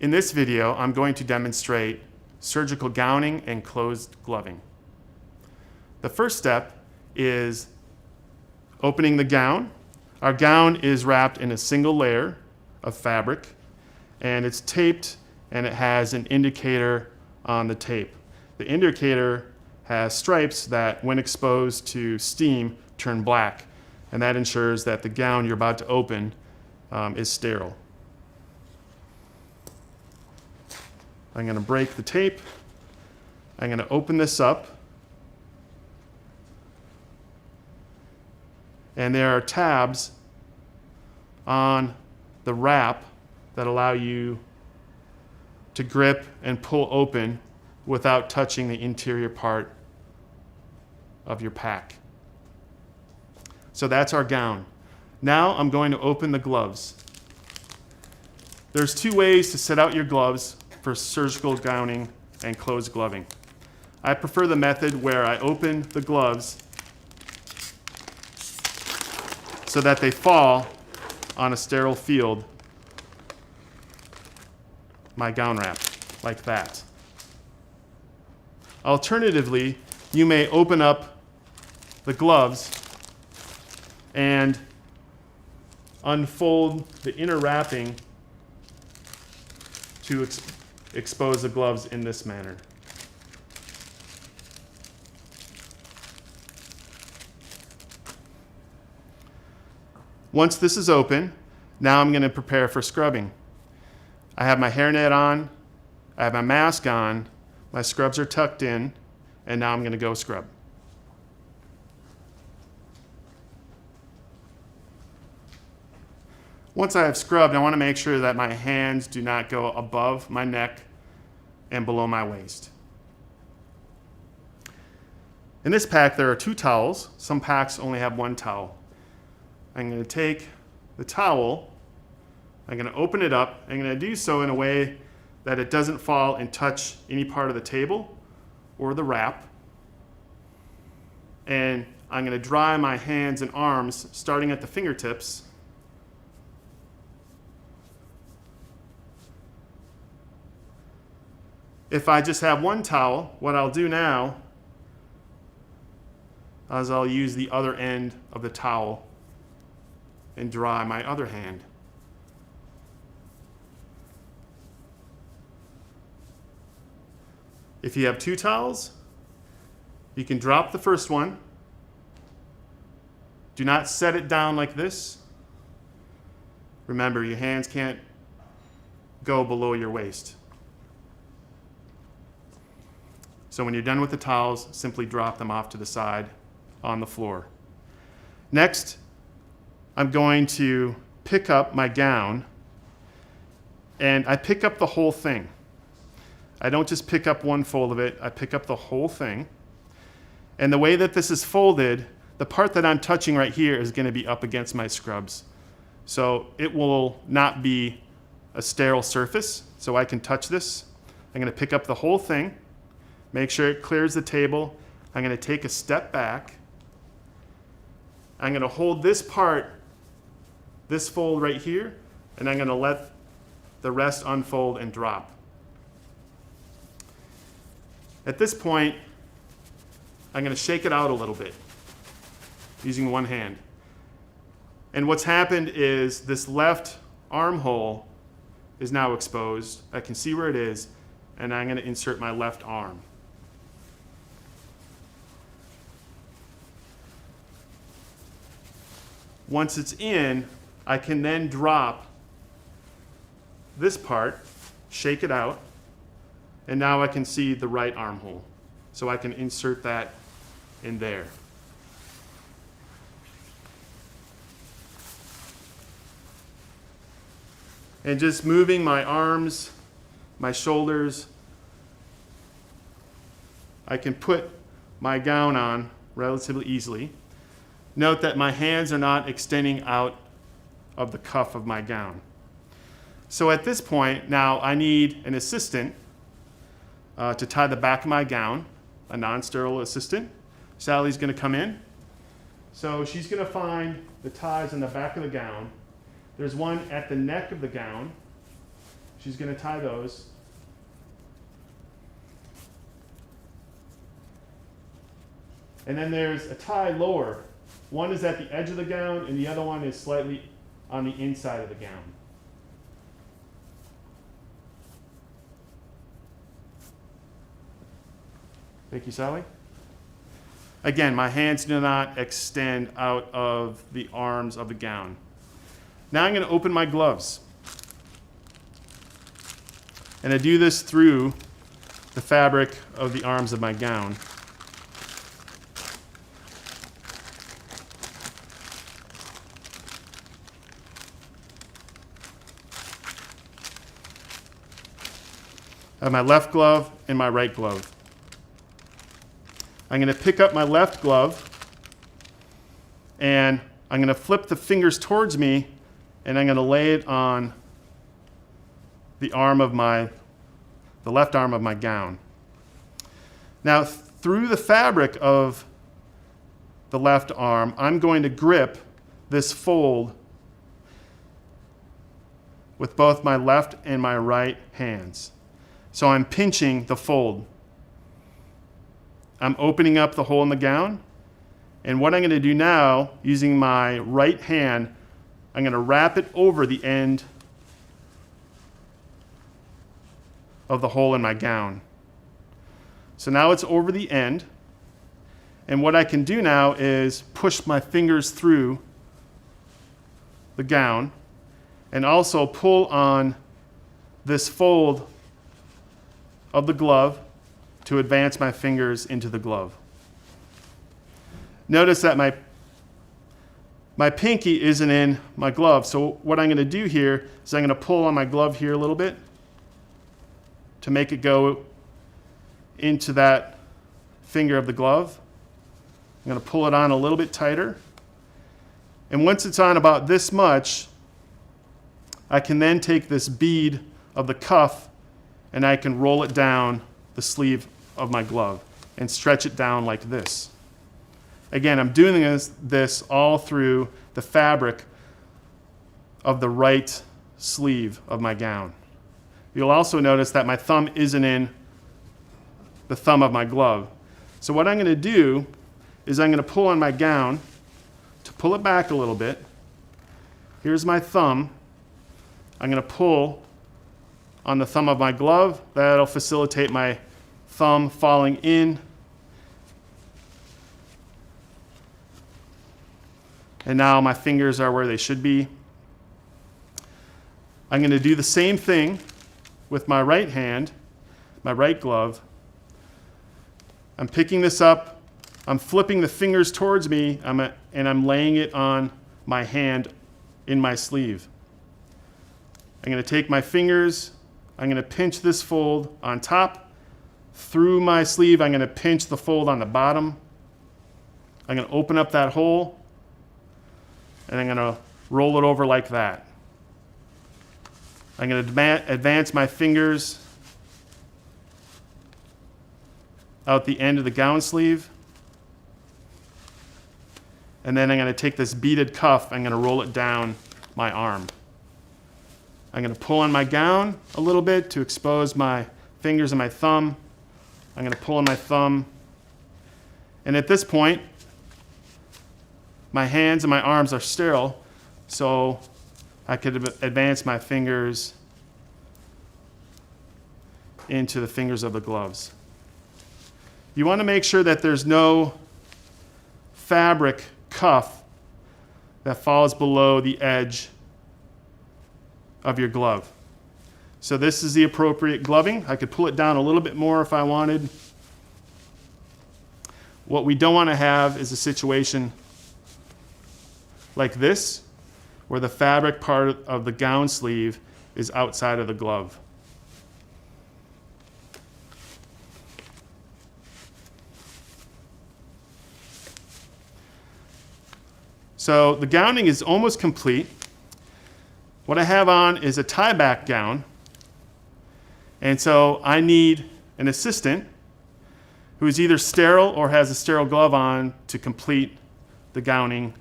In this video, I'm going to demonstrate surgical gowning and closed gloving. The first step is opening the gown. Our gown is wrapped in a single layer of fabric, and it's taped, and it has an indicator on the tape. The indicator has stripes that, when exposed to steam, turn black, and that ensures that the gown you're about to open is sterile. I'm going to break the tape. I'm going to open this up. And there are tabs on the wrap that allow you to grip and pull open without touching the interior part of your pack. So that's our gown. Now I'm going to open the gloves. There's two ways to set out your gloves for surgical gowning and closed gloving. I prefer the method where I open the gloves so that they fall on a sterile field, my gown wrap, like that. Alternatively, you may open up the gloves and unfold the inner wrapping to expose the gloves in this manner. Once this is open, now I'm going to prepare for scrubbing. I have my hairnet on, I have my mask on, my scrubs are tucked in, and now I'm going to go scrub. Once I have scrubbed, I want to make sure that my hands do not go above my neck and below my waist. In this pack, there are 2 towels. Some packs only have 1 towel. I'm going to take the towel, I'm going to open it up. I'm going to do so in a way that it doesn't fall and touch any part of the table or the wrap. And I'm going to dry my hands and arms, starting at the fingertips, If I just have 1 towel, what I'll do now is I'll use the other end of the towel and dry my other hand. If you have 2 towels, you can drop the first one. Do not set it down like this. Remember, your hands can't go below your waist. So when you're done with the towels, simply drop them off to the side on the floor. Next, I'm going to pick up my gown, and I pick up the whole thing. I don't just pick up one fold of it, I pick up the whole thing. And the way that this is folded, the part that I'm touching right here is going to be up against my scrubs. So it will not be a sterile surface, so I can touch this. I'm going to pick up the whole thing, make sure it clears the table. I'm going to take a step back. I'm going to hold this part, this fold right here, and I'm going to let the rest unfold and drop. At this point, I'm going to shake it out a little bit using one hand. And what's happened is this left armhole is now exposed. I can see where it is, and I'm going to insert my left arm. Once it's in, I can then drop this part, shake it out, and now I can see the right armhole. So I can insert that in there. And just moving my arms, my shoulders, I can put my gown on relatively easily. Note that my hands are not extending out of the cuff of my gown. So at this point, now I need an assistant to tie the back of my gown, a non-sterile assistant. Sally's going to come in. So she's going to find the ties in the back of the gown. There's one at the neck of the gown. She's going to tie those. And then there's a tie lower. One is at the edge of the gown, and the other one is slightly on the inside of the gown. Thank you, Sally. Again, my hands do not extend out of the arms of the gown. Now I'm going to open my gloves. And I do this through the fabric of the arms of my gown. I have my left glove and my right glove. I'm going to pick up my left glove and I'm going to flip the fingers towards me and I'm going to lay it on the left arm of my gown. Now, through the fabric of the left arm, I'm going to grip this fold with both my left and my right hands. So I'm pinching the fold. I'm opening up the hole in the gown, and what I'm going to do now, using my right hand, I'm going to wrap it over the end of the hole in my gown. So now it's over the end, and what I can do now is push my fingers through the gown and also pull on this fold of the glove to advance my fingers into the glove. Notice that my pinky isn't in my glove, so what I'm going to do here is I'm going to pull on my glove here a little bit to make it go into that finger of the glove. I'm going to pull it on a little bit tighter. And once it's on about this much, I can then take this bead of the cuff and I can roll it down the sleeve of my glove and stretch it down like this. Again, I'm doing this all through the fabric of the right sleeve of my gown. You'll also notice that my thumb isn't in the thumb of my glove. So what I'm going to do is I'm going to pull on my gown to pull it back a little bit. Here's my thumb. I'm going to pull on the thumb of my glove. That'll facilitate my thumb falling in. And now my fingers are where they should be. I'm going to do the same thing with my right hand, my right glove. I'm picking this up, I'm flipping the fingers towards me, and I'm laying it on my hand in my sleeve. I'm going to take my fingers, I'm going to pinch this fold on top. Through my sleeve, I'm going to pinch the fold on the bottom. I'm going to open up that hole, and I'm going to roll it over like that. I'm going to advance my fingers out the end of the gown sleeve. And then I'm going to take this beaded cuff, I'm going to roll it down my arm. I'm going to pull on my gown a little bit to expose my fingers and my thumb. I'm going to pull on my thumb. And at this point, my hands and my arms are sterile, so I could advance my fingers into the fingers of the gloves. You want to make sure that there's no fabric cuff that falls below the edge of your glove. So this is the appropriate gloving. I could pull it down a little bit more if I wanted. What we don't want to have is a situation like this, where the fabric part of the gown sleeve is outside of the glove. So the gowning is almost complete. What I have on is a tie-back gown, and so I need an assistant who is either sterile or has a sterile glove on to complete the gowning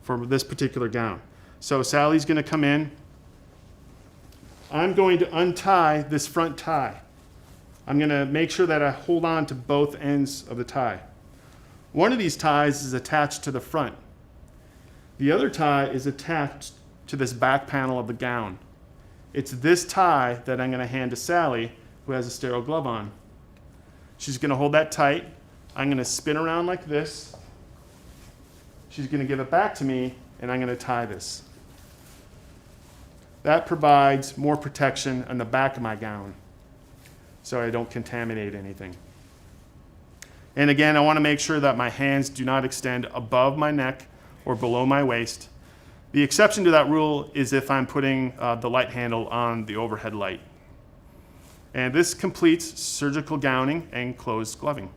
for this particular gown. So Sally's going to come in. I'm going to untie this front tie. I'm going to make sure that I hold on to both ends of the tie. One of these ties is attached to the front. The other tie is attached to this back panel of the gown. It's this tie that I'm going to hand to Sally, who has a sterile glove on. She's going to hold that tight. I'm going to spin around like this. She's going to give it back to me, and I'm going to tie this. That provides more protection on the back of my gown so I don't contaminate anything. And again, I want to make sure that my hands do not extend above my neck or below my waist. The exception to that rule is if I'm putting the light handle on the overhead light. And this completes surgical gowning and closed gloving.